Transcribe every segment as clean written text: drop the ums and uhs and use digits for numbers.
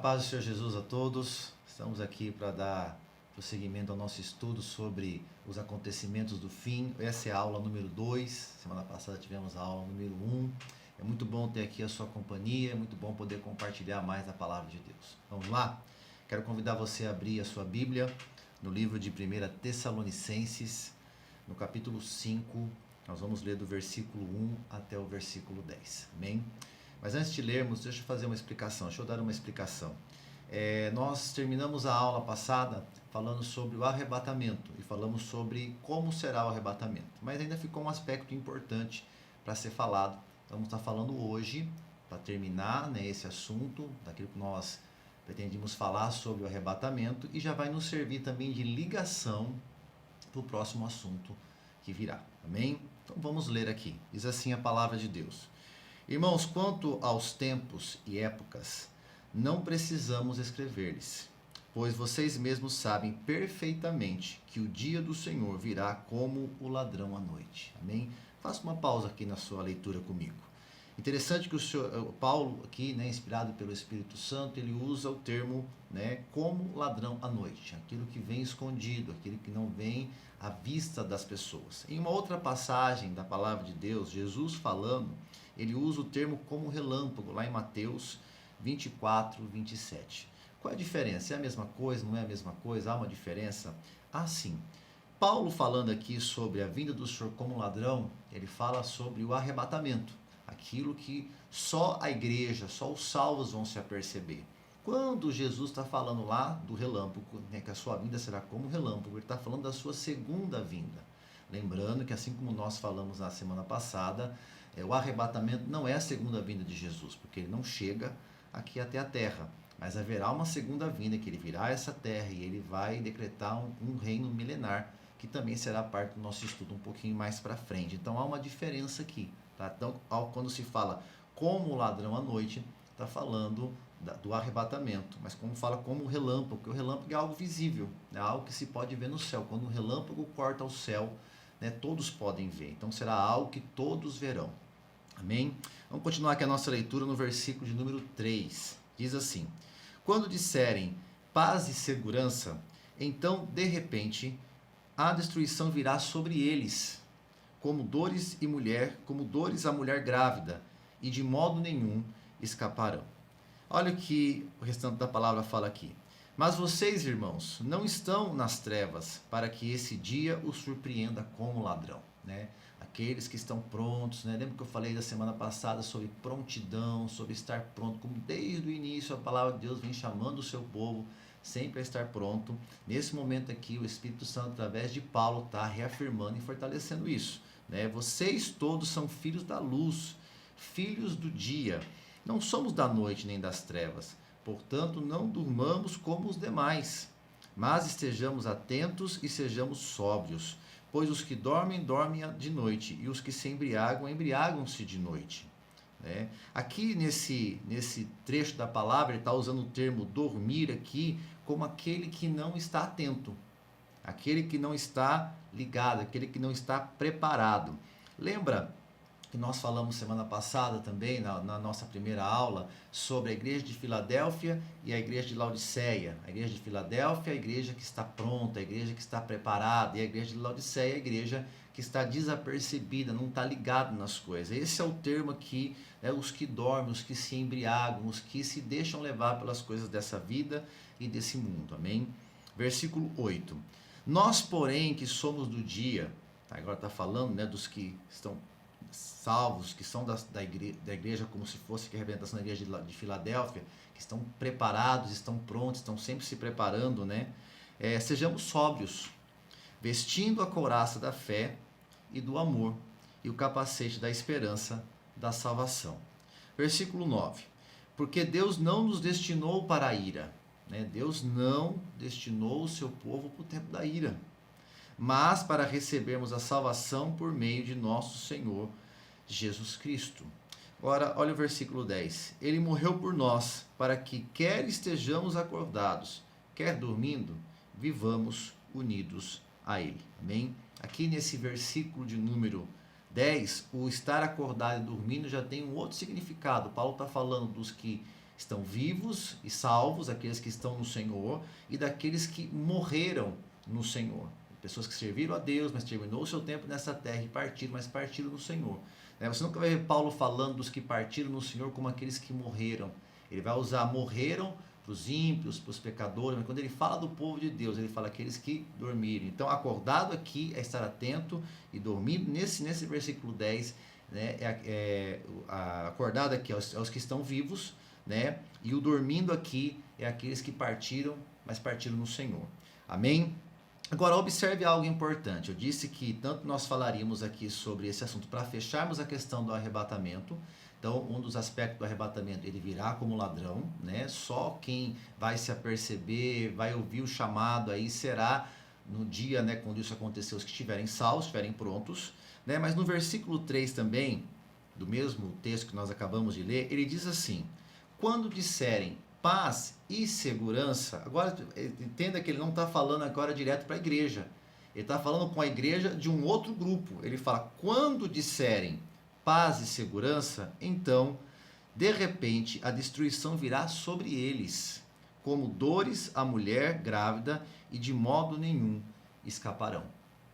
paz do Senhor Jesus a todos. Estamos aqui para dar prosseguimento ao nosso estudo sobre os acontecimentos do fim. Essa é a aula número 2. Semana passada tivemos a aula número 1. É muito bom ter aqui a sua companhia, é muito bom poder compartilhar mais a palavra de Deus. Vamos lá? Quero convidar você a abrir a sua Bíblia no livro de 1 Tessalonicenses, no capítulo 5. Nós vamos ler do versículo 1 até o versículo 10. Amém? Mas antes de lermos, deixa eu fazer uma explicação, deixa eu dar uma explicação. Nós terminamos a aula passada falando sobre o arrebatamento e falamos sobre como será o arrebatamento. Mas ainda ficou um aspecto importante para ser falado. Vamos estar falando hoje, para terminar esse assunto, daquilo que nós pretendíamos falar sobre o arrebatamento, e já vai nos servir também de ligação para o próximo assunto que virá. Amém? Então vamos ler aqui. Diz assim a palavra de Deus. Irmãos, quanto aos tempos e épocas, não precisamos escrever-lhes, pois vocês mesmos sabem perfeitamente que o dia do Senhor virá como o ladrão à noite. Amém? Faça uma pausa aqui na sua leitura comigo. Interessante que o Paulo aqui, inspirado pelo Espírito Santo, ele usa o termo como ladrão à noite, aquilo que vem escondido, aquilo que não vem à vista das pessoas. Em uma outra passagem da palavra de Deus, Jesus falando, ele usa o termo como relâmpago, lá em Mateus 24, 27. Qual é a diferença? É a mesma coisa? Não é a mesma coisa? Há uma diferença? Ah, sim. Paulo falando aqui sobre a vinda do Senhor como ladrão, ele fala sobre o arrebatamento, aquilo que só a igreja, só os salvos vão se aperceber. Quando Jesus está falando lá do relâmpago, que a sua vinda será como relâmpago, ele está falando da sua segunda vinda. Lembrando que assim como nós falamos na semana passada, o arrebatamento não é a segunda vinda de Jesus, porque ele não chega aqui até a terra, mas haverá uma segunda vinda, que ele virá a essa terra e ele vai decretar um reino milenar, que também será parte do nosso estudo um pouquinho mais para frente. Então há uma diferença aqui. Tá? Então, quando se fala como o ladrão à noite, está falando do arrebatamento, mas como fala como o relâmpago, porque o relâmpago é algo visível, é algo que se pode ver no céu. Quando o relâmpago corta o céu, todos podem ver, então será algo que todos verão. Amém? Vamos continuar aqui a nossa leitura no versículo de número 3. Diz assim: quando disserem paz e segurança, então de repente a destruição virá sobre eles, como dores à mulher grávida, e de modo nenhum escaparão. Olha o que o restante da palavra fala aqui. Mas vocês, irmãos, não estão nas trevas, para que esse dia os surpreenda como ladrão. Aqueles que estão prontos, lembra que eu falei da semana passada sobre prontidão, sobre estar pronto, como desde o início a palavra de Deus vem chamando o seu povo sempre a estar pronto. Nesse momento aqui, o Espírito Santo, através de Paulo, está reafirmando e fortalecendo isso. Vocês todos são filhos da luz, filhos do dia. Não somos da noite nem das trevas. Portanto, não durmamos como os demais, mas estejamos atentos e sejamos sóbrios. Pois os que dormem, dormem de noite, e os que se embriagam, embriagam-se de noite. Aqui nesse trecho da palavra, ele está usando o termo dormir aqui como aquele que não está atento, aquele que não está ligado, aquele que não está preparado. Lembra que nós falamos semana passada também, na nossa primeira aula, sobre a igreja de Filadélfia e a igreja de Laodiceia. A igreja de Filadélfia é a igreja que está pronta, a igreja que está preparada, e a igreja de Laodiceia é a igreja que está desapercebida, não está ligada nas coisas. Esse é o termo aqui, os que dormem, os que se embriagam, os que se deixam levar pelas coisas dessa vida e desse mundo. Amém? Versículo 8. Nós, porém, que somos do dia, agora está falando dos que estão salvos, que são da igreja, como se fosse a representação da igreja de Filadélfia, que estão preparados, estão prontos, estão sempre se preparando, sejamos sóbrios, vestindo a couraça da fé e do amor e o capacete da esperança da salvação. Versículo 9. Porque Deus não nos destinou para a ira, Deus não destinou o seu povo para o tempo da ira, mas para recebermos a salvação por meio de nosso Senhor Jesus Cristo. Agora, olha o versículo 10. Ele morreu por nós, para que quer estejamos acordados, quer dormindo, vivamos unidos a Ele. Amém? Aqui nesse versículo de número 10, o estar acordado e dormindo já tem um outro significado. Paulo está falando dos que estão vivos e salvos, aqueles que estão no Senhor, e daqueles que morreram no Senhor. Pessoas que serviram a Deus, mas terminou o seu tempo nessa terra e partiram, mas partiram no Senhor. Você nunca vai ver Paulo falando dos que partiram no Senhor como aqueles que morreram. Ele vai usar morreram para os ímpios, para os pecadores, mas quando ele fala do povo de Deus, ele fala aqueles que dormiram. Então, acordado aqui é estar atento e dormir. Nesse versículo 10, né, acordado aqui é os que estão vivos, né, e o dormindo aqui é aqueles que partiram, mas partiram no Senhor. Amém? Agora, observe algo importante. Eu disse que tanto nós falaríamos aqui sobre esse assunto para fecharmos a questão do arrebatamento. Então, um dos aspectos do arrebatamento, ele virá como ladrão, né? Só quem vai se aperceber, vai ouvir o chamado aí será no dia, né, quando isso acontecer, os que estiverem salvos, estiverem prontos, né? Mas no versículo 3 também, do mesmo texto que nós acabamos de ler, ele diz assim: quando disserem paz e segurança, agora entenda que ele não está falando agora direto para a igreja, ele está falando com a igreja de um outro grupo. Ele fala, quando disserem paz e segurança, então, de repente, a destruição virá sobre eles, como dores à mulher grávida, e de modo nenhum escaparão.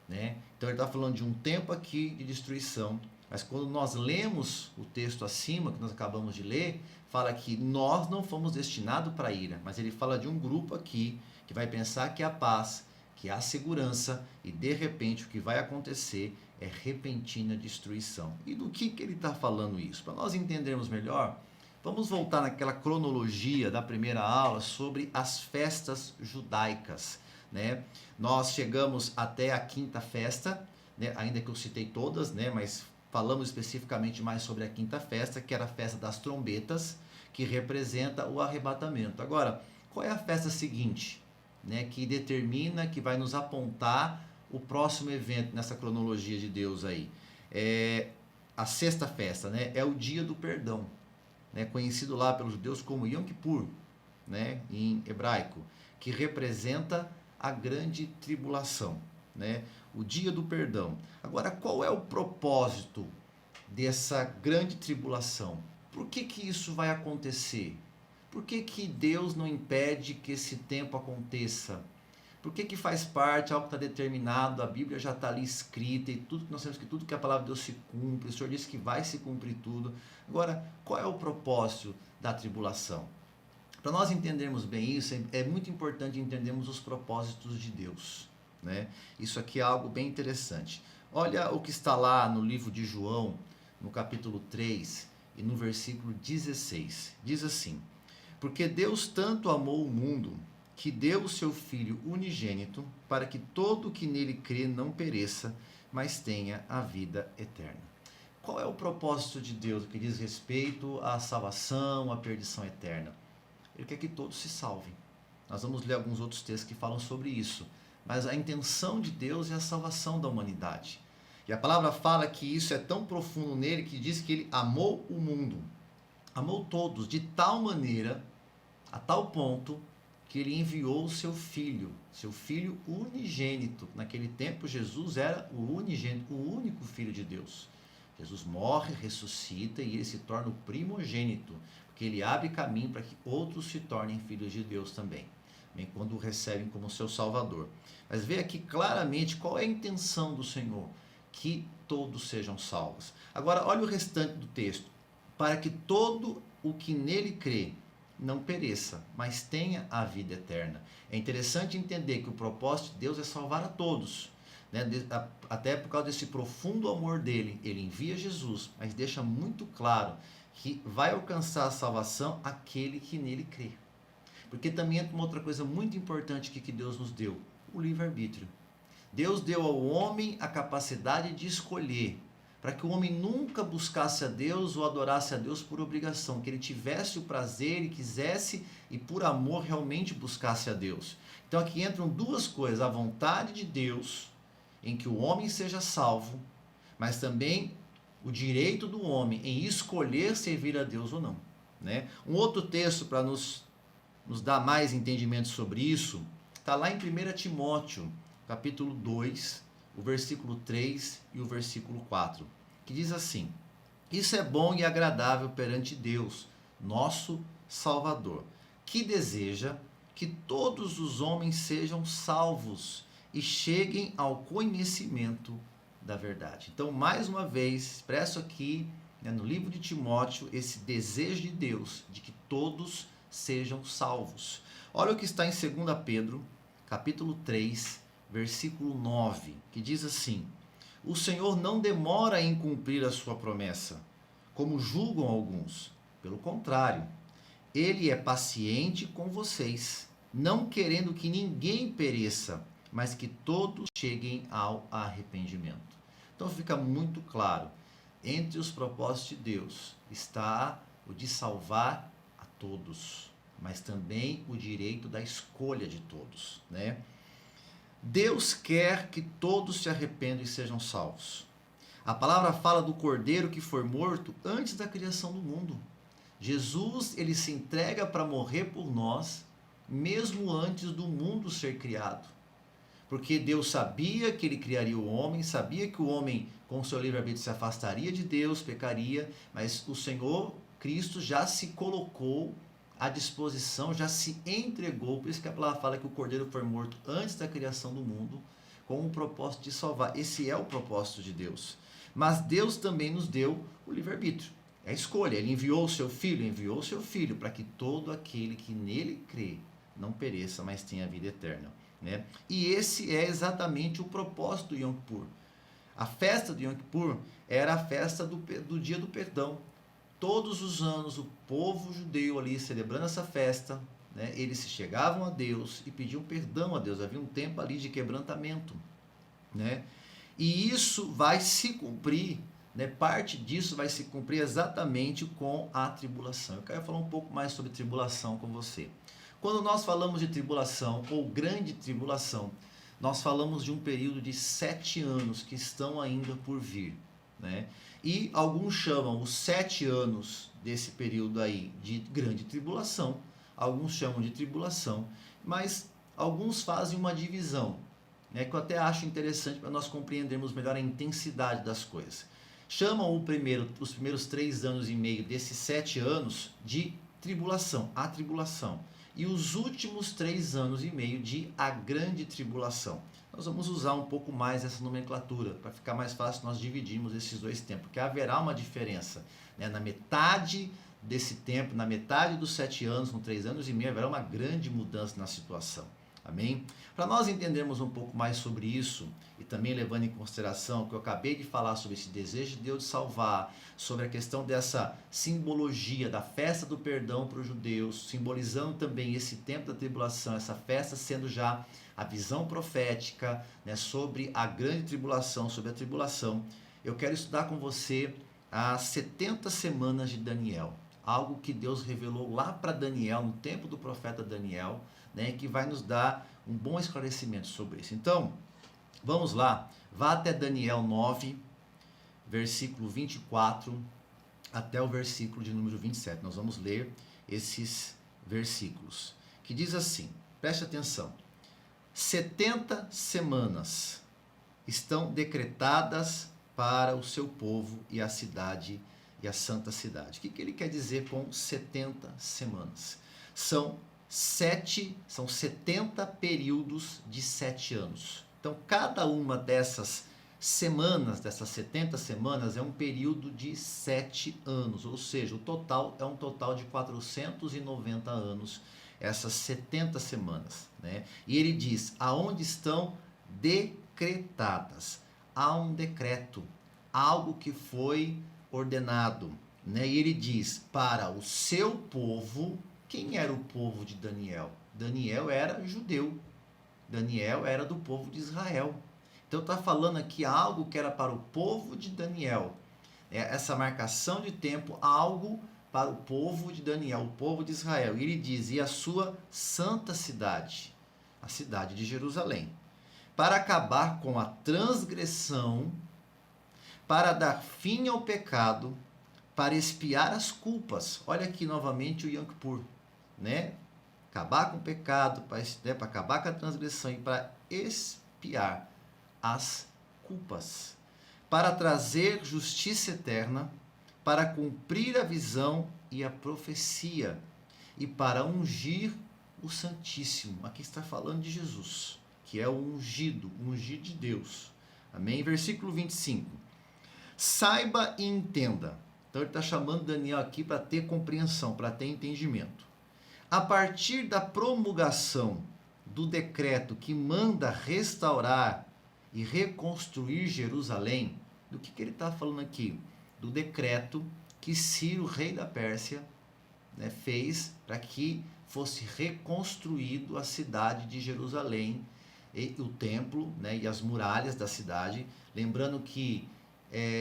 Né? Então ele está falando de um tempo aqui de destruição, mas quando nós lemos o texto acima, que nós acabamos de ler, fala que nós não fomos destinados para a ira, mas ele fala de um grupo aqui que vai pensar que há paz, que há segurança, e de repente o que vai acontecer é repentina destruição. E do que ele está falando isso? Para nós entendermos melhor, vamos voltar naquela cronologia da primeira aula sobre as festas judaicas. Né? Nós chegamos até a quinta festa, né? Ainda que eu citei todas, né? Mas falamos especificamente mais sobre a quinta festa, que era a festa das trombetas, que representa o arrebatamento. Agora, qual é a festa seguinte, né, que determina, que vai nos apontar o próximo evento nessa cronologia de Deus aí? A sexta festa, né, é o dia do perdão, né, conhecido lá pelos judeus como Yom Kippur, né, em hebraico, que representa a grande tribulação, né, o dia do perdão. Agora, qual é o propósito dessa grande tribulação? Por que isso vai acontecer? Por que Deus não impede que esse tempo aconteça? Por que faz parte, algo que está determinado, a Bíblia já está ali escrita, e tudo que nós temos que tudo que a palavra de Deus se cumpre, o Senhor disse que vai se cumprir tudo. Agora, qual é o propósito da tribulação? Para nós entendermos bem isso, é muito importante entendermos os propósitos de Deus. Né? Isso aqui é algo bem interessante. Olha o que está lá no livro de João, no capítulo 3 e no versículo 16. Diz assim: porque Deus tanto amou o mundo, que deu o seu Filho unigênito, para que todo o que nele crê não pereça, mas tenha a vida eterna. Qual é o propósito de Deus no que diz respeito à salvação, à perdição eterna? Ele quer que todos se salvem. Nós vamos ler alguns outros textos que falam sobre isso. Mas a intenção de Deus é a salvação da humanidade. E a palavra fala que isso é tão profundo nele que diz que ele amou o mundo. Amou todos de tal maneira, a tal ponto, que ele enviou o seu filho unigênito. Naquele tempo, Jesus era o unigênito, o único filho de Deus. Jesus morre, ressuscita e ele se torna o primogênito, porque ele abre caminho para que outros se tornem filhos de Deus também, quando o recebem como seu Salvador. Mas vê aqui claramente qual é a intenção do Senhor: que todos sejam salvos. Agora, olha o restante do texto: para que todo o que nele crê não pereça, mas tenha a vida eterna. É interessante entender que o propósito de Deus é salvar a todos, né? Até por causa desse profundo amor dele, ele envia Jesus, mas deixa muito claro que vai alcançar a salvação aquele que nele crê. Porque também entra uma outra coisa muito importante que Deus nos deu: o livre-arbítrio. Deus deu ao homem a capacidade de escolher, para que o homem nunca buscasse a Deus ou adorasse a Deus por obrigação, que ele tivesse o prazer e quisesse e por amor realmente buscasse a Deus. Então aqui entram duas coisas: a vontade de Deus em que o homem seja salvo, mas também o direito do homem em escolher servir a Deus ou não. Né? Um outro texto para nos dar mais entendimento sobre isso está lá em 1 Timóteo, capítulo 2, o versículo 3 e o versículo 4, que diz assim: isso é bom e agradável perante Deus, nosso Salvador, que deseja que todos os homens sejam salvos e cheguem ao conhecimento da verdade. Então, mais uma vez, expresso aqui, né, no livro de Timóteo, esse desejo de Deus de que todos sejam salvos. Olha o que está em 2 Pedro, capítulo 3, versículo 9, que diz assim: o Senhor não demora em cumprir a sua promessa, como julgam alguns. Pelo contrário, ele é paciente com vocês, não querendo que ninguém pereça, mas que todos cheguem ao arrependimento. Então fica muito claro, entre os propósitos de Deus está o de salvar a todos, mas também o direito da escolha de todos, né? Deus quer que todos se arrependam e sejam salvos. A palavra fala do cordeiro que foi morto antes da criação do mundo. Jesus, ele se entrega para morrer por nós, mesmo antes do mundo ser criado. Porque Deus sabia que ele criaria o homem, sabia que o homem, com seu livre-arbítrio, se afastaria de Deus, pecaria, mas o Senhor Cristo já se colocou à disposição, já se entregou. Por isso que a palavra fala que o cordeiro foi morto antes da criação do mundo, com o propósito de salvar. Esse é o propósito de Deus. Mas Deus também nos deu o livre-arbítrio. É a escolha. Ele enviou o seu filho para que todo aquele que nele crê não pereça, mas tenha a vida eterna, né? E esse é exatamente o propósito do Yom Kippur. A festa do Yom Kippur era a festa do dia do perdão. Todos os anos o povo judeu ali celebrando essa festa, né, eles se chegavam a Deus e pediam perdão a Deus. Havia um tempo ali de quebrantamento, né? E isso vai se cumprir, né? Parte disso vai se cumprir exatamente com a tribulação. Eu quero falar um pouco mais sobre tribulação com você. Quando nós falamos de tribulação ou grande tribulação, nós falamos de um período de 7 anos que estão ainda por vir, né? E alguns chamam os 7 anos desse período aí de grande tribulação, alguns chamam de tribulação, mas alguns fazem uma divisão, né, que eu até acho interessante para nós compreendermos melhor a intensidade das coisas. Chamam os primeiros 3 anos e meio desses 7 anos de tribulação, a tribulação, e os últimos 3 anos e meio de a grande tribulação. Nós vamos usar um pouco mais essa nomenclatura, para ficar mais fácil nós dividirmos esses dois tempos, porque haverá uma diferença, né? Na metade desse tempo, na metade dos 7 anos, com 3 anos e meio, haverá uma grande mudança na situação. Amém? Para nós entendermos um pouco mais sobre isso, e também levando em consideração que eu acabei de falar sobre esse desejo de Deus de salvar, sobre a questão dessa simbologia da festa do perdão para os judeus, simbolizando também esse tempo da tribulação, essa festa sendo já a visão profética, né, sobre a grande tribulação, sobre a tribulação. Eu quero estudar com você as 70 semanas de Daniel, algo que Deus revelou lá para Daniel, no tempo do profeta Daniel, né, que vai nos dar um bom esclarecimento sobre isso. Então, vamos lá, vá até Daniel 9, versículo 24, até o versículo de número 27. Nós vamos ler esses versículos, que diz assim, preste atenção: 70 semanas estão decretadas para o seu povo e a cidade e a santa cidade. O que ele quer dizer com 70 semanas? São 70 períodos de 7 anos. Então, cada uma dessas semanas, dessas 70 semanas, é um período de 7 anos. Ou seja, o total é um total de 490 anos, essas 70 semanas, né? E ele diz, aonde estão decretadas. Há um decreto, algo que foi ordenado, né? E ele diz, para o seu povo. Quem era o povo de Daniel? Daniel era judeu. Daniel era do povo de Israel. Então está falando aqui algo que era para o povo de Daniel. Essa marcação de tempo, algo para o povo de Daniel, o povo de Israel. E ele diz, e a sua santa cidade, a cidade de Jerusalém, para acabar com a transgressão, para dar fim ao pecado, para expiar as culpas. Olha aqui novamente o Yom Kippur, né? Acabar com o pecado, para acabar com a transgressão e para expiar as culpas, para trazer justiça eterna, para cumprir a visão e a profecia, e para ungir o Santíssimo. Aqui está falando de Jesus, que é o ungido de Deus. Amém? Versículo 25. Saiba e entenda. Então ele está chamando Daniel aqui para ter compreensão, para ter entendimento. A partir da promulgação do decreto que manda restaurar e reconstruir Jerusalém, do que ele está falando aqui? Do decreto que Ciro, rei da Pérsia, né, fez para que fosse reconstruído a cidade de Jerusalém, e o templo, né, e as muralhas da cidade. Lembrando que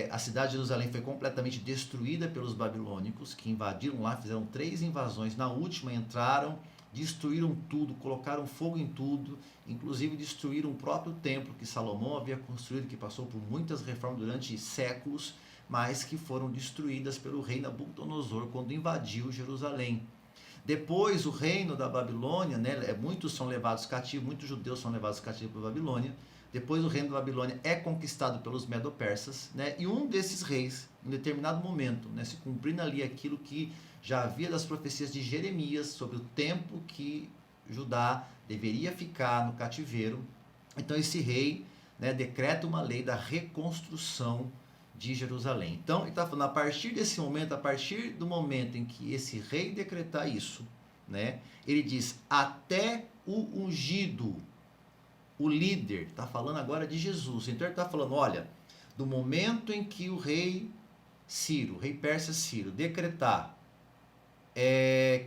a cidade de Jerusalém foi completamente destruída pelos babilônicos, que invadiram lá, fizeram 3 invasões. Na última entraram, destruíram tudo, colocaram fogo em tudo, inclusive destruíram o próprio templo que Salomão havia construído, que passou por muitas reformas durante séculos, mas que foram destruídas pelo rei Nabucodonosor quando invadiu Jerusalém. Depois o reino da Babilônia, né, muitos são levados cativos, muitos judeus são levados cativos para a Babilônia. Depois o reino da Babilônia é conquistado pelos medo-persas, né, e um desses reis, em determinado momento, né, se cumprindo ali aquilo que já havia das profecias de Jeremias sobre o tempo que Judá deveria ficar no cativeiro. Então esse rei, né, decreta uma lei da reconstrução de Jerusalém. Então ele está falando, a partir desse momento, a partir do momento em que esse rei decretar isso, né, ele diz, até o ungido, o líder, está falando agora de Jesus. Então ele está falando, olha, do momento em que o rei Ciro, rei persa Ciro, decretar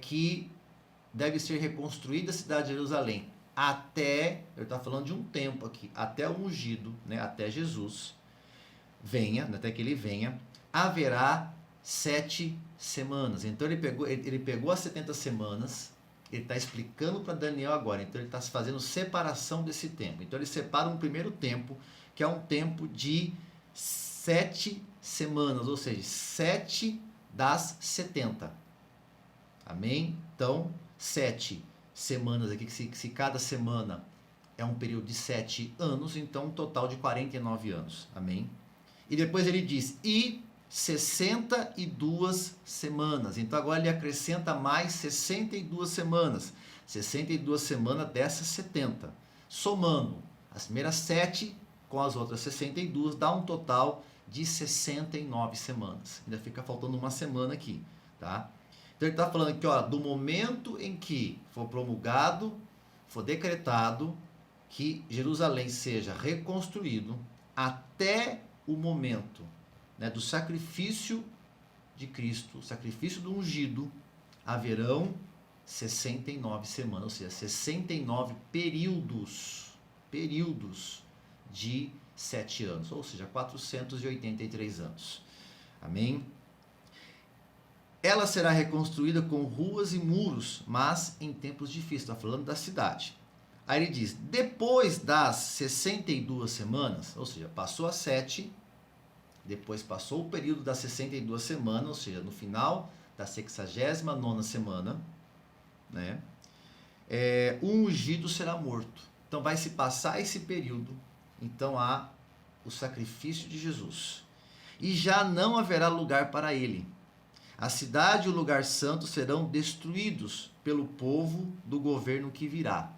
que deve ser reconstruída a cidade de Jerusalém, até, ele está falando de um tempo aqui, até o ungido, né, até Jesus venha, até que ele venha, haverá 7 semanas. Então ele pegou as 70 semanas, ele está explicando para Daniel agora, então ele está fazendo separação desse tempo. Então ele separa um primeiro tempo, que é um tempo de 7 semanas, ou seja, 7 das 70. Amém? Então, 7 semanas aqui, se cada semana é um período de 7 anos, então um total de 49 anos. Amém? E depois ele diz, e 62 semanas. Então agora ele acrescenta mais 62 semanas. 62 semanas dessas 70. Somando as primeiras 7 com as outras 62, dá um total de 69 semanas. Ainda fica faltando uma semana aqui, tá? Então ele está falando aqui, ó, do momento em que for promulgado, for decretado que Jerusalém seja reconstruído, até o momento, né, do sacrifício de Cristo, o sacrifício do ungido, haverão 69 semanas, ou seja, 69 períodos de 7 anos, ou seja, 483 anos. Amém? Ela será reconstruída com ruas e muros, mas em tempos difíceis. Está falando da cidade. Aí ele diz, depois das 62 semanas, ou seja, passou as 7, depois passou o período das 62 semanas, ou seja, no final da 69ª semana, né, o ungido será morto. Então vai se passar esse período, então há o sacrifício de Jesus. E já não haverá lugar para ele. A cidade e o lugar santo serão destruídos pelo povo do governo que virá.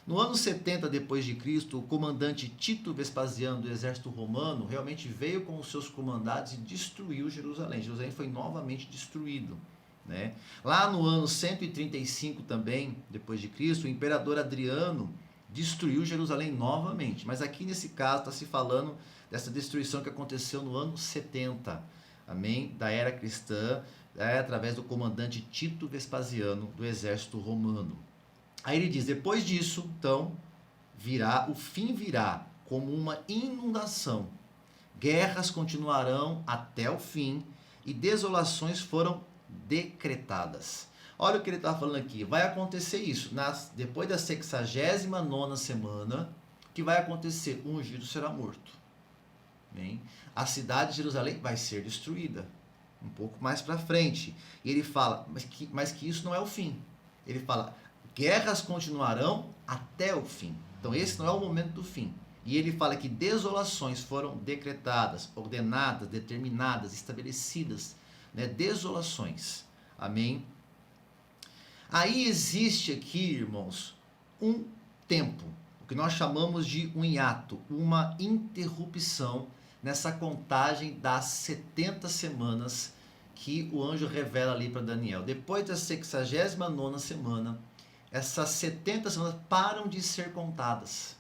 No ano 70 depois de Cristo, o comandante Tito Vespasiano do exército romano realmente veio com os seus comandados e destruiu Jerusalém. Jerusalém foi novamente destruído, né? Lá no ano 135 também, depois de Cristo, o imperador Adriano destruiu Jerusalém novamente. Mas aqui nesse caso está se falando dessa destruição que aconteceu no ano 70, amém? Da era cristã, através do comandante Tito Vespasiano do exército romano. Aí ele diz, depois disso, então, o fim virá como uma inundação. Guerras continuarão até o fim e desolações foram decretadas. Olha o que ele está falando aqui. Vai acontecer isso. Depois da 69ª semana, o que vai acontecer? O ungido será morto. Bem, a cidade de Jerusalém vai ser destruída. Um pouco mais para frente. E ele fala, mas que isso não é o fim. Ele fala, guerras continuarão até o fim. Então esse não é o momento do fim. E ele fala que desolações foram decretadas, ordenadas, determinadas, estabelecidas, né? Desolações. Amém? Aí existe aqui, irmãos, um tempo, o que nós chamamos de um hiato, uma interrupção nessa contagem das 70 semanas que o anjo revela ali para Daniel. Depois da 69ª semana, essas 70 semanas param de ser contadas.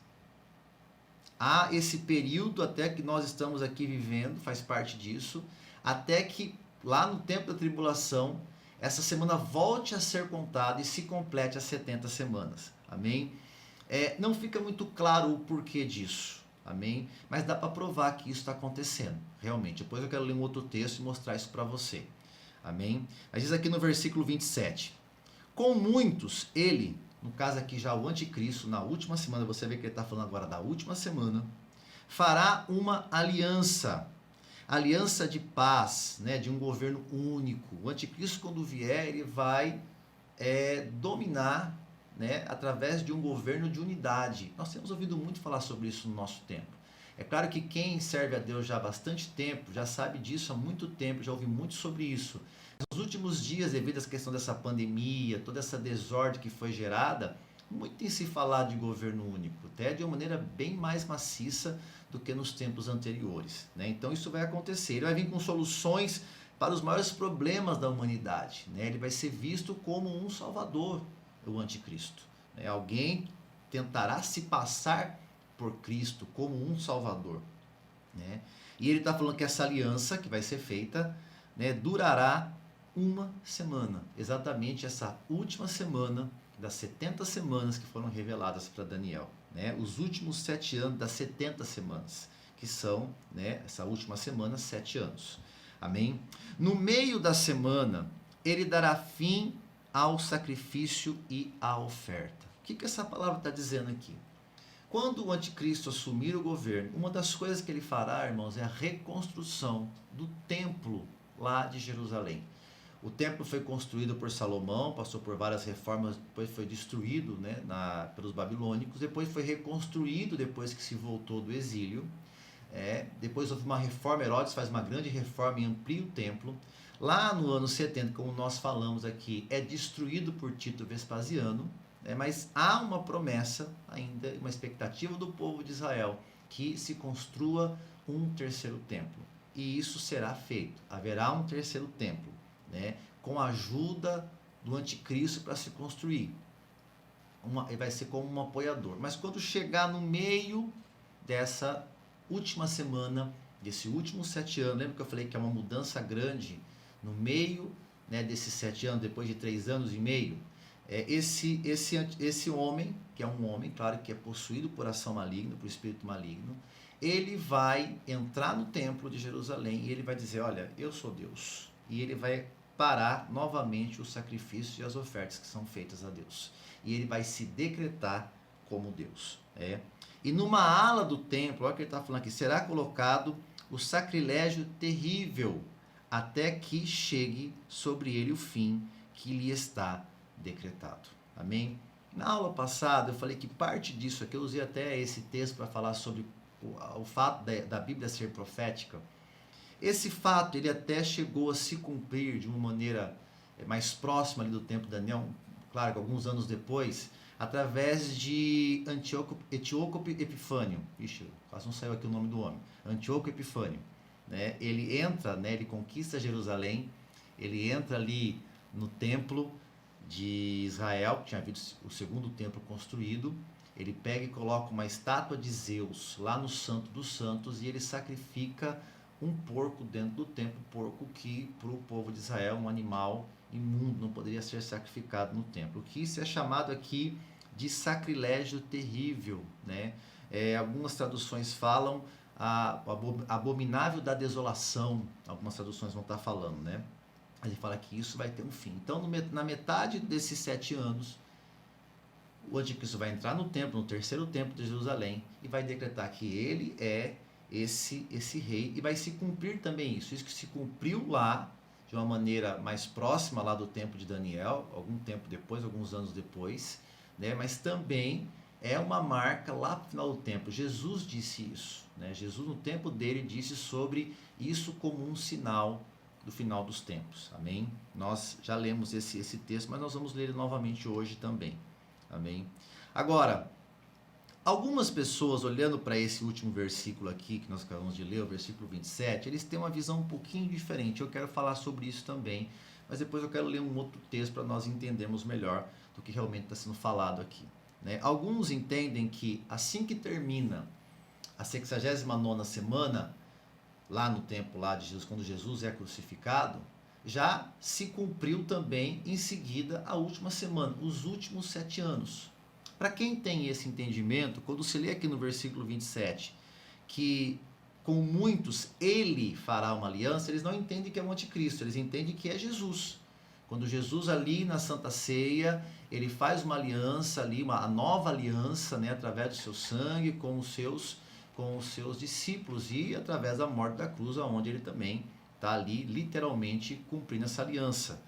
Há esse período até que nós estamos aqui vivendo, faz parte disso, até que lá no tempo da tribulação, essa semana volte a ser contada e se complete as 70 semanas. Amém? Não fica muito claro o porquê disso. Amém? Mas dá para provar que isso está acontecendo, realmente. Depois eu quero ler um outro texto e mostrar isso para você. Amém? Mas diz aqui no versículo 27. Com muitos, ele, no caso aqui já o anticristo, na última semana, você vê que ele está falando agora da última semana, fará uma aliança de paz, né, de um governo único. O anticristo, quando vier, ele vai dominar, né, através de um governo de unidade. Nós temos ouvido muito falar sobre isso no nosso tempo. É claro que quem serve a Deus já há bastante tempo, já sabe disso há muito tempo, já ouvi muito sobre isso. Nos últimos dias, devido à questão dessa pandemia, toda essa desordem que foi gerada, muito tem se falado de governo único, até de uma maneira bem mais maciça do que nos tempos anteriores, né? Então isso vai acontecer, ele vai vir com soluções para os maiores problemas da humanidade, né? Ele vai ser visto como um salvador, o anticristo, né? Alguém tentará se passar por Cristo como um salvador, né? E ele está falando que essa aliança que vai ser feita, né, durará uma semana, exatamente essa última semana das 70 semanas que foram reveladas para Daniel, né? Os últimos 7 anos das 70 semanas, que são, né, essa última semana, 7 anos. Amém? No meio da semana, ele dará fim ao sacrifício e à oferta. O que essa palavra está dizendo aqui? Quando o anticristo assumir o governo, uma das coisas que ele fará, irmãos, é a reconstrução do templo lá de Jerusalém. O templo foi construído por Salomão, passou por várias reformas, depois foi destruído, né, pelos babilônicos, depois foi reconstruído depois que se voltou do exílio. Depois houve uma reforma, Herodes faz uma grande reforma e amplia o templo. Lá no ano 70, como nós falamos aqui, é destruído por Tito Vespasiano, mas há uma promessa ainda, uma expectativa do povo de Israel, que se construa um terceiro templo. E isso será feito, haverá um terceiro templo, né, com a ajuda do anticristo para se construir. Ele vai ser como um apoiador. Mas quando chegar no meio dessa última semana, desse últimos 7 anos, lembra que eu falei que é uma mudança grande no meio, né, desses 7 anos, depois de 3 anos e meio? Esse homem, que é um homem, claro, que é possuído por ação maligna, por espírito maligno, ele vai entrar no templo de Jerusalém e ele vai dizer: olha, eu sou Deus. E ele vai parar novamente os sacrifícios e as ofertas que são feitas a Deus. E ele vai se decretar como Deus. E numa ala do templo, olha o que ele está falando aqui, será colocado o sacrilégio terrível, até que chegue sobre ele o fim que lhe está decretado. Amém? Na aula passada eu falei que parte disso aqui, eu usei até esse texto para falar sobre o fato da Bíblia ser profética. Esse fato, ele até chegou a se cumprir de uma maneira mais próxima ali do tempo de Daniel, claro que alguns anos depois, através de Antíoco Epifânio. Ixi, quase não saiu aqui o nome do homem. Antíoco Epifânio. Né? Ele entra, né, ele conquista Jerusalém, ele entra ali no templo de Israel, que tinha havido o segundo templo construído. Ele pega e coloca uma estátua de Zeus lá no Santo dos Santos e ele sacrifica um porco dentro do templo, porco que para o povo de Israel é um animal imundo, não poderia ser sacrificado no templo. Que isso é chamado aqui de sacrilégio terrível, né? Algumas traduções falam abominável da desolação, algumas traduções vão estar falando, né? Ele fala que isso vai ter um fim. Então, na metade desses 7 anos, o anticristo vai entrar no templo, no terceiro templo de Jerusalém, e vai decretar que ele é esse rei, e vai se cumprir também isso que se cumpriu lá, de uma maneira mais próxima lá do tempo de Daniel, algum tempo depois, alguns anos depois, né? Mas também é uma marca lá no final do tempo. Jesus disse isso, né? Jesus no tempo dele disse sobre isso como um sinal do final dos tempos. Amém? Nós já lemos esse texto, mas nós vamos ler ele novamente hoje também. Amém? Agora, algumas pessoas, olhando para esse último versículo aqui, que nós acabamos de ler, o versículo 27, eles têm uma visão um pouquinho diferente. Eu quero falar sobre isso também, mas depois eu quero ler um outro texto para nós entendermos melhor do que realmente está sendo falado aqui. Né? Alguns entendem que assim que termina a 69ª semana, lá no tempo lá de Jesus, quando Jesus é crucificado, já se cumpriu também em seguida a última semana, os últimos 7 anos. Para quem tem esse entendimento, quando se lê aqui no versículo 27, que com muitos ele fará uma aliança, eles não entendem que é o anticristo, eles entendem que é Jesus. Quando Jesus ali na Santa Ceia, ele faz uma aliança ali, a nova aliança, né, através do seu sangue com os seus discípulos e através da morte da cruz, onde ele também está ali literalmente cumprindo essa aliança.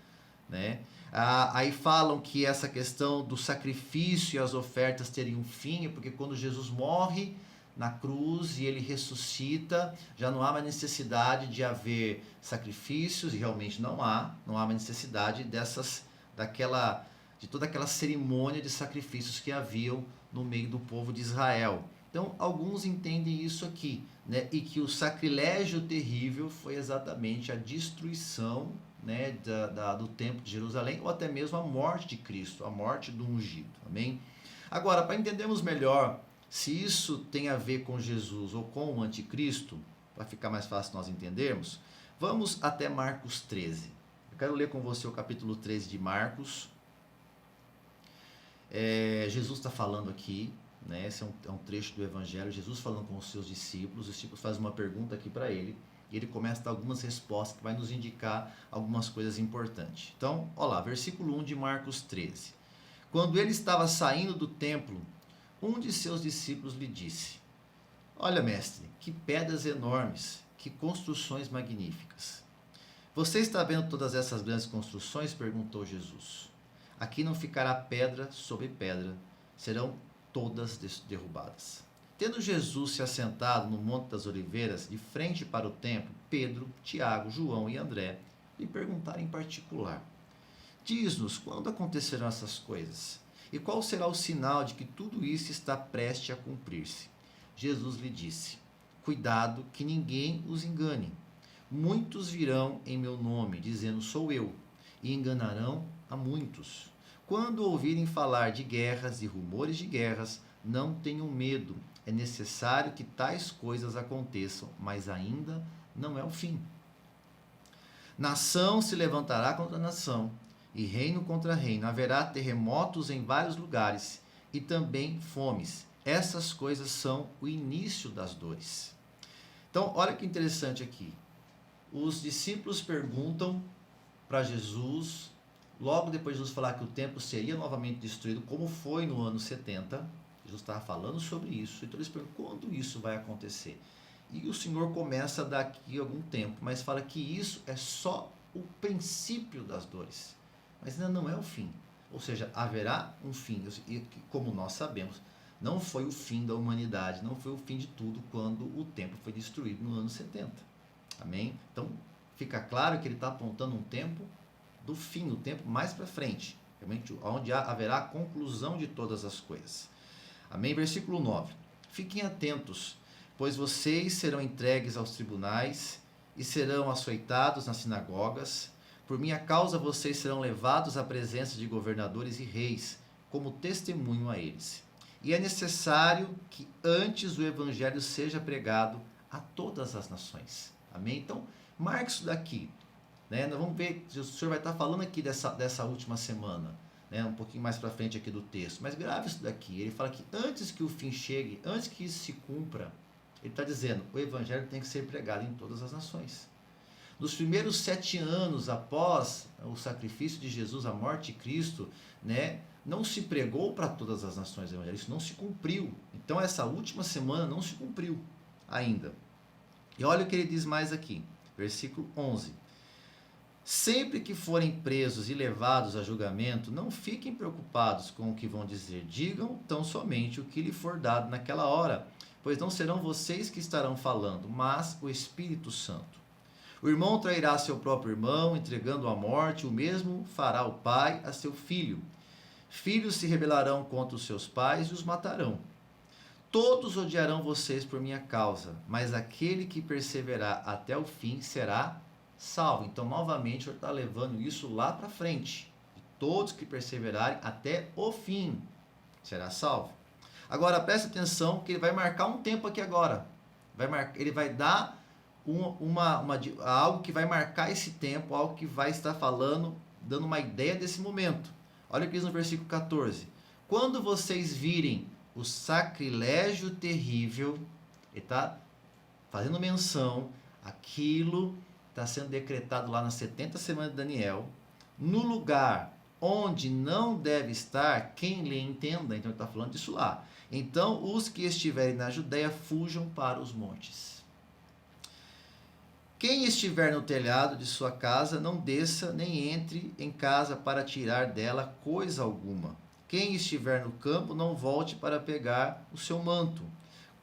Né? Aí falam que essa questão do sacrifício e as ofertas teriam fim, porque quando Jesus morre na cruz e ele ressuscita, já não há mais necessidade de haver sacrifícios, e realmente não há mais necessidade de toda aquela cerimônia de sacrifícios que haviam no meio do povo de Israel. Então, alguns entendem isso aqui, né? E que o sacrilégio terrível foi exatamente a destruição, né, do templo de Jerusalém, ou até mesmo a morte de Cristo, a morte do ungido. Amém? Agora, para entendermos melhor se isso tem a ver com Jesus ou com o anticristo, para ficar mais fácil nós entendermos, vamos até Marcos 13. Eu quero ler com você o capítulo 13 de Marcos. Jesus está falando aqui, né? Esse é um trecho do Evangelho, Jesus falando com os seus discípulos. Os discípulos fazem uma pergunta aqui para ele, e ele começa a dar algumas respostas que vai nos indicar algumas coisas importantes. Então, olha lá, versículo 1 de Marcos 13. Quando ele estava saindo do templo, um de seus discípulos lhe disse: Olha, mestre, que pedras enormes, que construções magníficas. Você está vendo todas essas grandes construções? Perguntou Jesus. Aqui não ficará pedra sobre pedra, serão todas derrubadas. Tendo Jesus se assentado no Monte das Oliveiras, de frente para o templo, Pedro, Tiago, João e André lhe perguntaram em particular: Diz-nos quando acontecerão essas coisas, e qual será o sinal de que tudo isso está prestes a cumprir-se? Jesus lhe disse: Cuidado que ninguém os engane. Muitos virão em meu nome, dizendo sou eu, e enganarão a muitos. Quando ouvirem falar de guerras e rumores de guerras, não tenham medo. É necessário que tais coisas aconteçam, mas ainda não é o fim. Nação se levantará contra nação, e reino contra reino. Haverá terremotos em vários lugares, e também fomes. Essas coisas são o início das dores. Então, olha que interessante aqui. Os discípulos perguntam para Jesus, logo depois de Jesus falar que o templo seria novamente destruído, como foi no ano 70, Jesus estava falando sobre isso, então eles perguntam quando isso vai acontecer. E o Senhor começa daqui a algum tempo, mas fala que isso é só o princípio das dores, mas ainda não é o fim. Ou seja, haverá um fim, e como nós sabemos, não foi o fim da humanidade, não foi o fim de tudo quando o templo foi destruído no ano 70. Amém? Então, fica claro que ele está apontando um tempo do fim, o tempo mais para frente, realmente, onde haverá a conclusão de todas as coisas. Amém? Versículo 9. Fiquem atentos, pois vocês serão entregues aos tribunais e serão açoitados nas sinagogas. Por minha causa vocês serão levados à presença de governadores e reis, como testemunho a eles. E é necessário que antes o evangelho seja pregado a todas as nações. Amém? Então, marque isso daqui. Né? Nós vamos ver, o senhor vai estar falando aqui dessa última semana, né? Um pouquinho mais para frente aqui do texto. Mas grave isso daqui. Ele fala que antes que o fim chegue, antes que isso se cumpra, ele está dizendo, o evangelho tem que ser pregado em todas as nações. Nos primeiros 7 anos após o sacrifício de Jesus, a morte de Cristo, né, não se pregou para todas as nações o evangelho, isso não se cumpriu. Então essa última semana não se cumpriu ainda. E olha o que ele diz mais aqui, versículo 11. Sempre que forem presos e levados a julgamento, não fiquem preocupados com o que vão dizer. Digam tão somente o que lhe for dado naquela hora, pois não serão vocês que estarão falando, mas o Espírito Santo. O irmão trairá seu próprio irmão, entregando-o à morte, o mesmo fará o pai a seu filho. Filhos se rebelarão contra os seus pais e os matarão. Todos odiarão vocês por minha causa, mas aquele que perseverar até o fim será salvo. Então, novamente, o Senhor está levando isso lá para frente. Todos que perseverarem até o fim será salvo. Agora, preste atenção que ele vai marcar um tempo aqui agora. Ele vai dar algo que vai marcar esse tempo, algo que vai estar falando, dando uma ideia desse momento. Olha o que diz no versículo 14. Quando vocês virem o sacrilégio terrível, ele está fazendo menção, aquilo está sendo decretado lá nas 70 semanas de Daniel, no lugar onde não deve estar, quem lhe entenda, então ele está falando disso lá. Então, os que estiverem na Judéia fujam para os montes. Quem estiver no telhado de sua casa, não desça nem entre em casa para tirar dela coisa alguma. Quem estiver no campo, não volte para pegar o seu manto.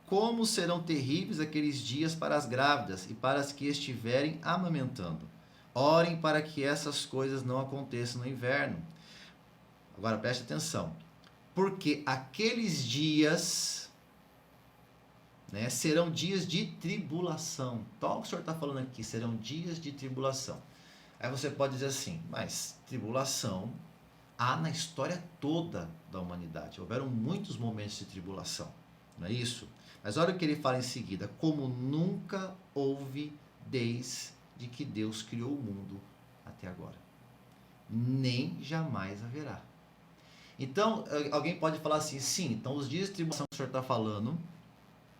Como serão terríveis aqueles dias para as grávidas e para as que estiverem amamentando. Orem para que essas coisas não aconteçam no inverno. Agora preste atenção. Porque aqueles dias, serão dias de tribulação. Então, o que o Senhor está falando aqui, serão dias de tribulação. Aí você pode dizer assim, mas tribulação há na história toda da humanidade. Houveram muitos momentos de tribulação, não é isso? Mas olha o que ele fala em seguida. Como nunca houve desde que Deus criou o mundo até agora. Nem jamais haverá. Então, alguém pode falar assim, sim, então os dias de tribulação que o Senhor está falando,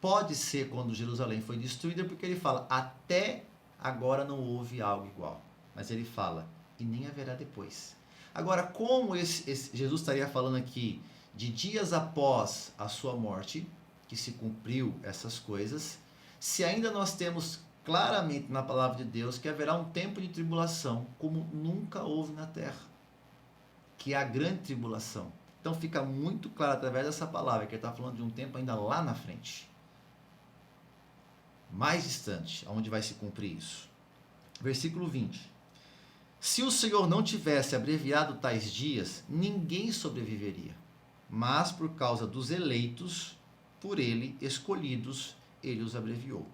pode ser quando Jerusalém foi destruída, porque ele fala, até agora não houve algo igual. Mas ele fala, e nem haverá depois. Agora, como Jesus estaria falando aqui de dias após a sua morte, que se cumpriu essas coisas, se ainda nós temos claramente na palavra de Deus que haverá um tempo de tribulação, como nunca houve na terra, que é a grande tribulação. Então fica muito claro através dessa palavra que ele está falando de um tempo ainda lá na frente, mais distante, onde vai se cumprir isso. Versículo 20. Se o Senhor não tivesse abreviado tais dias, ninguém sobreviveria. Mas por causa dos eleitos, por ele escolhidos, ele os abreviou.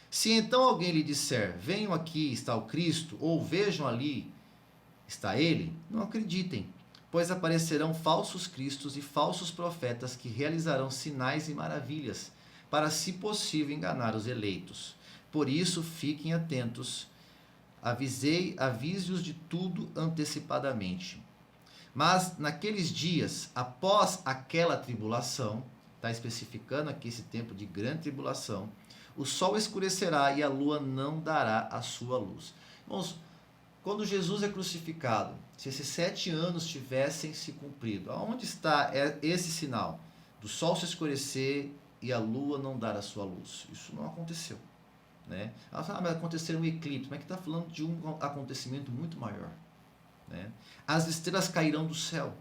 Se então alguém lhe disser, venham aqui, está o Cristo, ou vejam ali, está ele, não acreditem, pois aparecerão falsos cristos e falsos profetas que realizarão sinais e maravilhas, para, se possível, enganar os eleitos. Por isso, fiquem atentos. Avise-os de tudo antecipadamente. Mas naqueles dias, após aquela tribulação, está especificando aqui esse tempo de grande tribulação, o sol escurecerá e a lua não dará a sua luz. Irmãos, quando Jesus é crucificado, se esses 7 anos tivessem se cumprido, aonde está esse sinal do sol se escurecer e a lua não dar a sua luz? Isso não aconteceu. Né? Ela fala, mas aconteceu um eclipse, mas que está falando de um acontecimento muito maior. Né? As estrelas cairão do céu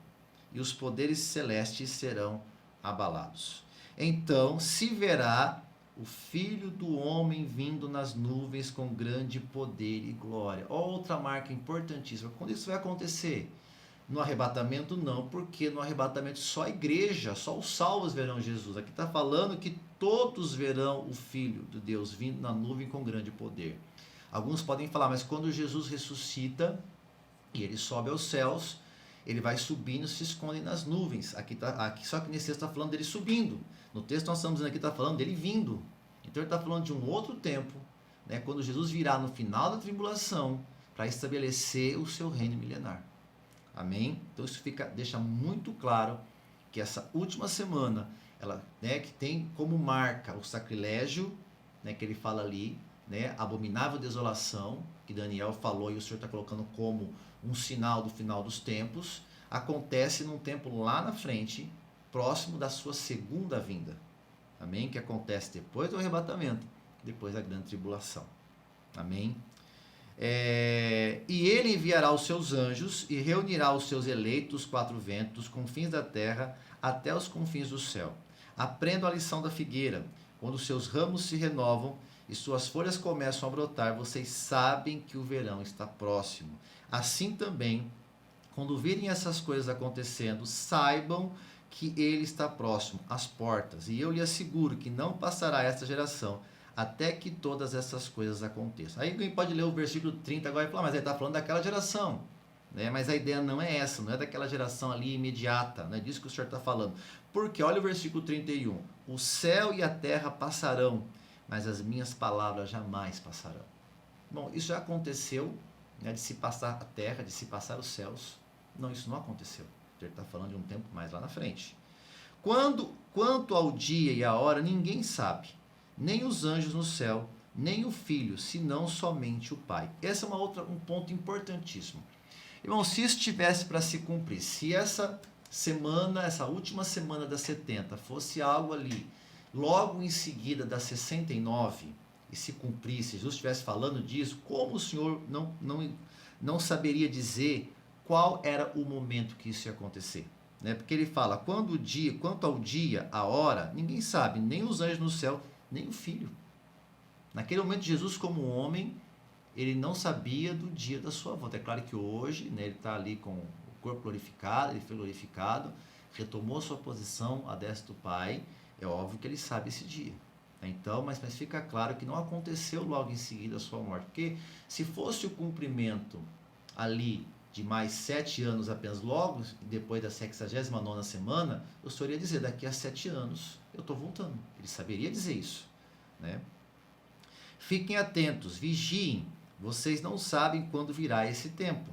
e os poderes celestes serão abalados. Então se verá o Filho do Homem vindo nas nuvens com grande poder e glória. Outra marca importantíssima. Quando isso vai acontecer? No arrebatamento não, porque no arrebatamento só a igreja, só os salvos verão Jesus. Aqui está falando que todos verão o Filho de Deus vindo na nuvem com grande poder. Alguns podem falar, mas quando Jesus ressuscita e ele sobe aos céus, ele vai subindo e se esconde nas nuvens. Só que nesse texto está falando dele subindo. No texto nós estamos dizendo aqui, está falando dele vindo. Então ele está falando de um outro tempo, né, quando Jesus virá no final da tribulação para estabelecer o seu reino milenar. Amém? Então isso deixa muito claro que essa última semana, ela, que tem como marca o sacrilégio, que ele fala ali, abominável desolação, que Daniel falou e o Senhor está colocando como um sinal do final dos tempos, acontece num tempo lá na frente, próximo da sua segunda vinda. Amém? Que acontece depois do arrebatamento, depois da grande tribulação. Amém? E ele enviará os seus anjos e reunirá os seus eleitos 4 ventos, confins da terra, até os confins do céu. Aprendam a lição da figueira, quando os seus ramos se renovam e suas folhas começam a brotar, vocês sabem que o verão está próximo. Assim também, quando virem essas coisas acontecendo, saibam que ele está próximo, às portas. E eu lhe asseguro que não passará esta geração até que todas essas coisas aconteçam. Aí alguém pode ler o versículo 30 agora e falar, mas ele está falando daquela geração. Né? Mas a ideia não é essa, não é daquela geração ali imediata, não é disso que o Senhor está falando. Porque olha o versículo 31, o céu e a terra passarão, mas as minhas palavras jamais passarão. Bom, isso já aconteceu, né, de se passar a terra, de se passar os céus. Não, isso não aconteceu. Ele está falando de um tempo mais lá na frente. Quanto ao dia e a hora, ninguém sabe, nem os anjos no céu, nem o Filho, senão somente o Pai. Esse é um ponto importantíssimo. Irmão, se isso tivesse para se cumprir, se essa semana, essa última semana das 70, fosse algo ali, logo em seguida das 69, e se cumprisse, Jesus estivesse falando disso, como o Senhor não saberia dizer qual era o momento que isso ia acontecer? Né? Porque ele fala, quanto ao dia, a hora, ninguém sabe, nem os anjos no céu, nem o Filho. Naquele momento, Jesus como homem, ele não sabia do dia da sua volta. É claro que hoje, né, ele está ali com o corpo glorificado, ele foi glorificado, retomou sua posição à destra do Pai, é óbvio que ele sabe esse dia. Então, mas fica claro que não aconteceu logo em seguida a sua morte, porque se fosse o cumprimento ali de mais 7 anos apenas, logo depois da 69ª semana, o Senhor ia dizer, daqui a 7 anos eu estou voltando. Ele saberia dizer isso. Né? Fiquem atentos, vigiem, vocês não sabem quando virá esse tempo.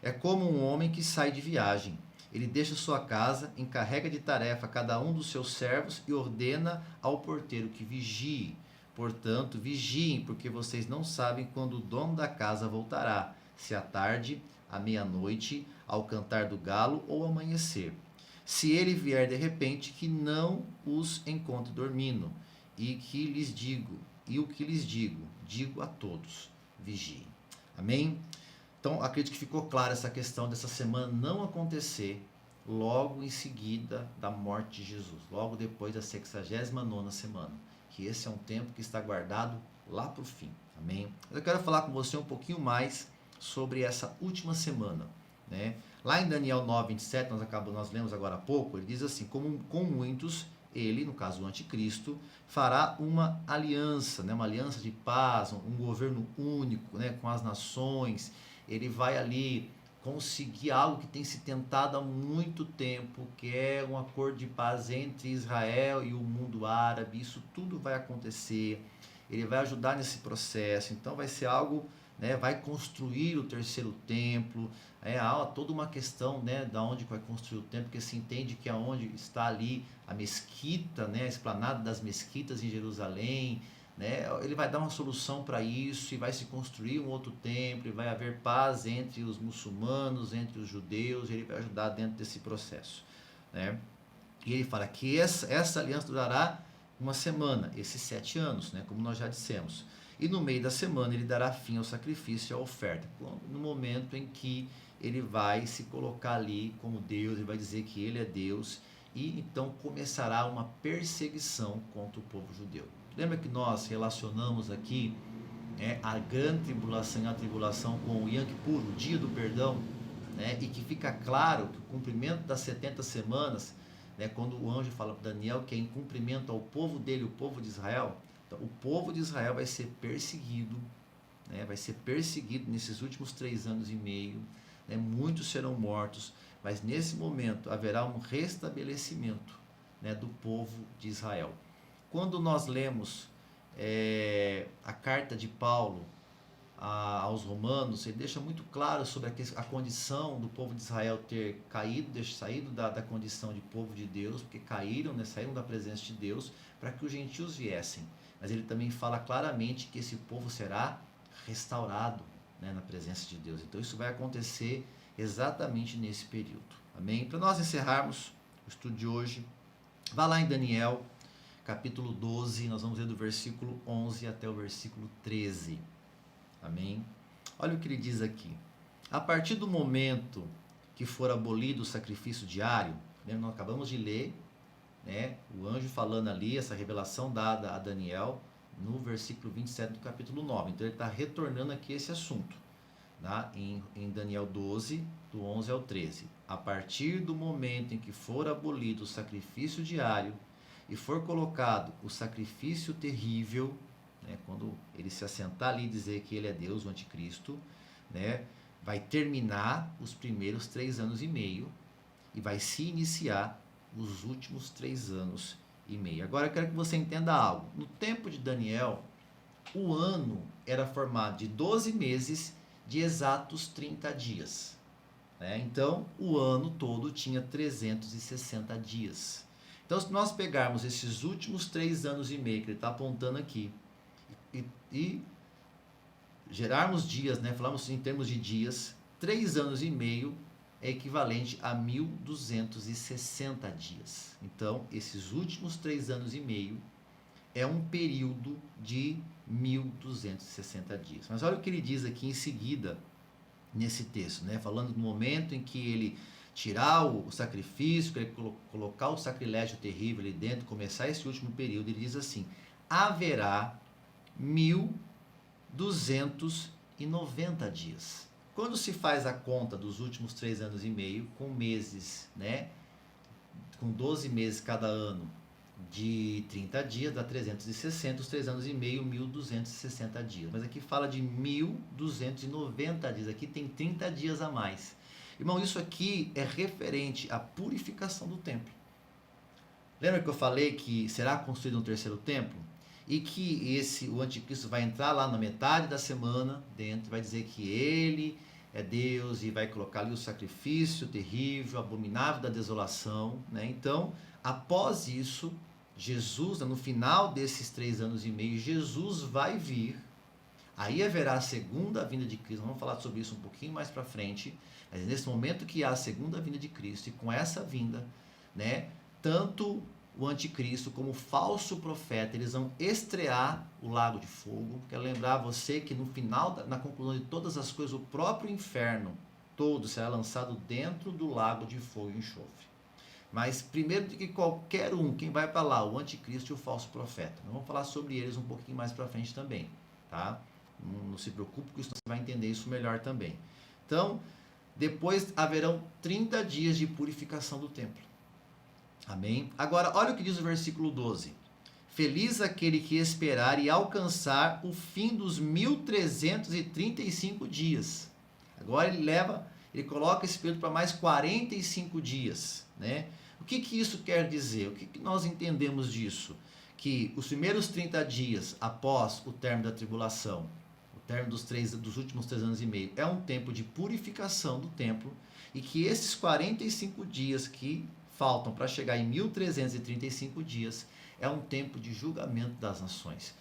É como um homem que sai de viagem. Ele deixa sua casa, encarrega de tarefa cada um dos seus servos e ordena ao porteiro que vigie. Portanto, vigiem, porque vocês não sabem quando o dono da casa voltará, se à tarde, à meia-noite, ao cantar do galo ou ao amanhecer. Se ele vier de repente, que não os encontre dormindo, e o que lhes digo, digo a todos, vigiem. Amém? Então, acredito que ficou clara essa questão dessa semana não acontecer logo em seguida da morte de Jesus, logo depois da 69ª semana, que esse é um tempo que está guardado lá para o fim. Amém? Eu quero falar com você um pouquinho mais sobre essa última semana. Né? Lá em Daniel 9:27, nós lemos agora há pouco, ele diz assim, com muitos, ele, no caso o anticristo, fará uma aliança, né? Uma aliança de paz, um governo único, né? Com as nações. Ele vai ali conseguir algo que tem se tentado há muito tempo, que é um acordo de paz entre Israel e o mundo árabe. Isso tudo vai acontecer, ele vai ajudar nesse processo, então vai ser algo, né, vai construir o terceiro templo, há toda uma questão, né, da onde vai construir o templo, porque se entende que aonde está ali a mesquita, né, a esplanada das mesquitas em Jerusalém, né, ele vai dar uma solução para isso e vai se construir um outro templo, e vai haver paz entre os muçulmanos, entre os judeus, ele vai ajudar dentro desse processo. Né? E ele fala que essa aliança durará uma semana, esses 7 anos, né, como nós já dissemos. E no meio da semana ele dará fim ao sacrifício e à oferta, no momento em que ele vai se colocar ali como Deus, ele vai dizer que ele é Deus, e então começará uma perseguição contra o povo judeu. Lembra que nós relacionamos aqui a grande tribulação e a tribulação com o Yom Kippur, o dia do perdão, né? E que fica claro que o cumprimento das 70 semanas, né, quando o anjo fala para Daniel que é em cumprimento ao povo dele, o povo de Israel, então, o povo de Israel vai ser perseguido, né, vai ser perseguido nesses últimos 3 anos e meio, né, muitos serão mortos, mas nesse momento haverá um restabelecimento, né, do povo de Israel. Quando nós lemos a carta de Paulo aos Romanos, ele deixa muito claro sobre a condição do povo de Israel ter saído da condição de povo de Deus, porque caíram, né, saíram da presença de Deus, para que os gentios viessem. Mas ele também fala claramente que esse povo será restaurado, né, na presença de Deus. Então isso vai acontecer exatamente nesse período. Amém? Para nós encerrarmos o estudo de hoje, vá lá em Daniel, capítulo 12, nós vamos ler do versículo 11 até o versículo 13. Amém? Olha o que ele diz aqui. A partir do momento que for abolido o sacrifício diário, lembra, nós acabamos de ler, né, o anjo falando ali, essa revelação dada a Daniel, no versículo 27 do capítulo 9. Então ele está retornando aqui esse assunto, tá? Em Daniel 12, do 11 ao 13. A partir do momento em que for abolido o sacrifício diário e for colocado o sacrifício terrível, né, quando ele se assentar ali e dizer que ele é Deus, o anticristo, né, vai terminar os primeiros 3 anos e meio e vai se iniciar os últimos 3 anos e meio. Agora eu quero que você entenda algo. No tempo de Daniel, o ano era formado de 12 meses de exatos 30 dias. Né? Então, o ano todo tinha 360 dias. Então, se nós pegarmos esses últimos 3 anos e meio que ele está apontando aqui e gerarmos dias, né? Falamos em termos de dias, 3 anos e meio é equivalente a 1.260 dias. Então, esses últimos 3 anos e meio é um período de 1.260 dias. Mas olha o que ele diz aqui em seguida, nesse texto, né? Falando do momento em que ele tirar o sacrifício, que ele colocar o sacrilégio terrível ali dentro, começar esse último período, ele diz assim: haverá 1.290 dias. Quando se faz a conta dos últimos 3 anos e meio, com meses, né? Com 12 meses cada ano de 30 dias, dá 360, os 3 anos e meio, 1.260 dias. Mas aqui fala de 1.290 dias, aqui tem 30 dias a mais. Irmão, isso aqui é referente à purificação do templo. Lembra que eu falei que será construído um terceiro templo? E que o anticristo vai entrar lá na metade da semana dentro, vai dizer que ele é Deus e vai colocar ali o sacrifício terrível, abominável da desolação, né? Então, após isso, Jesus, no final desses 3 anos e meio, Jesus vai vir. Aí haverá a segunda vinda de Cristo. Vamos falar sobre isso um pouquinho mais para frente. Mas nesse momento que há a segunda vinda de Cristo, e com essa vinda, né, tanto o anticristo como o falso profeta, eles vão estrear o lago de fogo. Quero lembrar você que no final, na conclusão de todas as coisas, o próprio inferno todo será lançado dentro do lago de fogo e enxofre. Mas primeiro do que qualquer um, quem vai para lá? O anticristo e o falso profeta. Nós vamos falar sobre eles um pouquinho mais para frente também, tá? Não se preocupe, porque você vai entender isso melhor também. Então, depois haverão 30 dias de purificação do templo. Amém? Agora, olha o que diz o versículo 12. Feliz aquele que esperar e alcançar o fim dos 1.335 dias. Agora ele coloca esse período para mais 45 dias, né? O que isso quer dizer? O que nós entendemos disso? Que os primeiros 30 dias após o término da tribulação, o término dos últimos 3 anos e meio, é um tempo de purificação do templo, e que esses 45 dias que faltam para chegar em 1.335 dias é um tempo de julgamento das nações.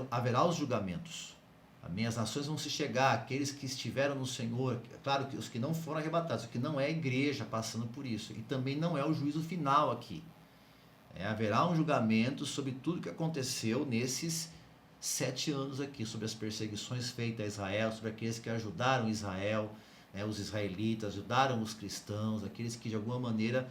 Haverá os julgamentos. Amém? As nações vão se chegar, aqueles que estiveram no Senhor, claro que os que não foram arrebatados, o que não é a igreja passando por isso, e também não é o juízo final aqui. Haverá um julgamento sobre tudo que aconteceu nesses 7 anos aqui, sobre as perseguições feitas a Israel, sobre aqueles que ajudaram Israel, os israelitas, ajudaram os cristãos, aqueles que de alguma maneira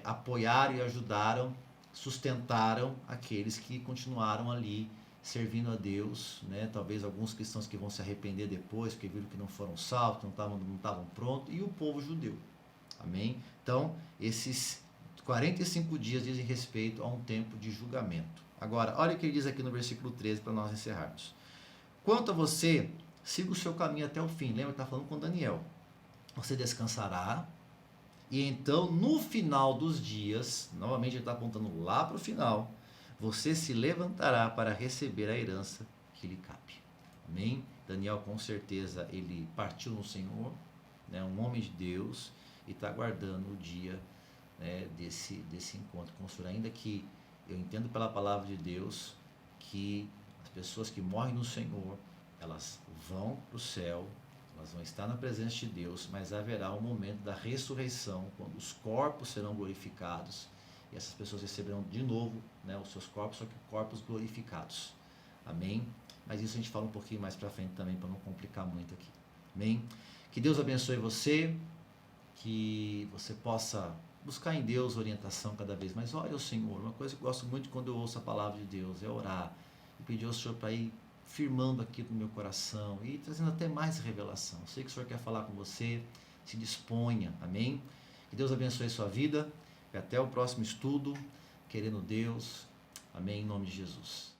apoiaram e ajudaram, sustentaram aqueles que continuaram ali servindo a Deus, né? Talvez alguns cristãos que vão se arrepender depois, porque viram que não foram salvos, não estavam prontos, e o povo judeu. Amém? Então, esses 45 dias dizem respeito a um tempo de julgamento. Agora, olha o que ele diz aqui no versículo 13 para nós encerrarmos. Quanto a você, siga o seu caminho até o fim. Lembra que está falando com Daniel. Você descansará, e então, no final dos dias, novamente ele está apontando lá para o final, você se levantará para receber a herança que lhe cabe. Amém? Daniel, com certeza, ele partiu no Senhor, né, um homem de Deus, e está aguardando o dia, né, desse encontro com o Senhor. Ainda que eu entendo pela palavra de Deus que as pessoas que morrem no Senhor, elas vão para o céu, elas vão estar na presença de Deus, mas haverá um momento da ressurreição, quando os corpos serão glorificados, e essas pessoas receberão de novo, né, os seus corpos, só que corpos glorificados. Amém? Mas isso a gente fala um pouquinho mais para frente também, para não complicar muito aqui. Amém? Que Deus abençoe você, que você possa buscar em Deus orientação cada vez mais. Ore ao Senhor. Uma coisa que eu gosto muito quando eu ouço a palavra de Deus é orar e pedir ao Senhor para ir firmando aquilo no meu coração e trazendo até mais revelação. Sei que o Senhor quer falar com você, se disponha, amém? Que Deus abençoe a sua vida e até o próximo estudo, querendo Deus, amém, em nome de Jesus.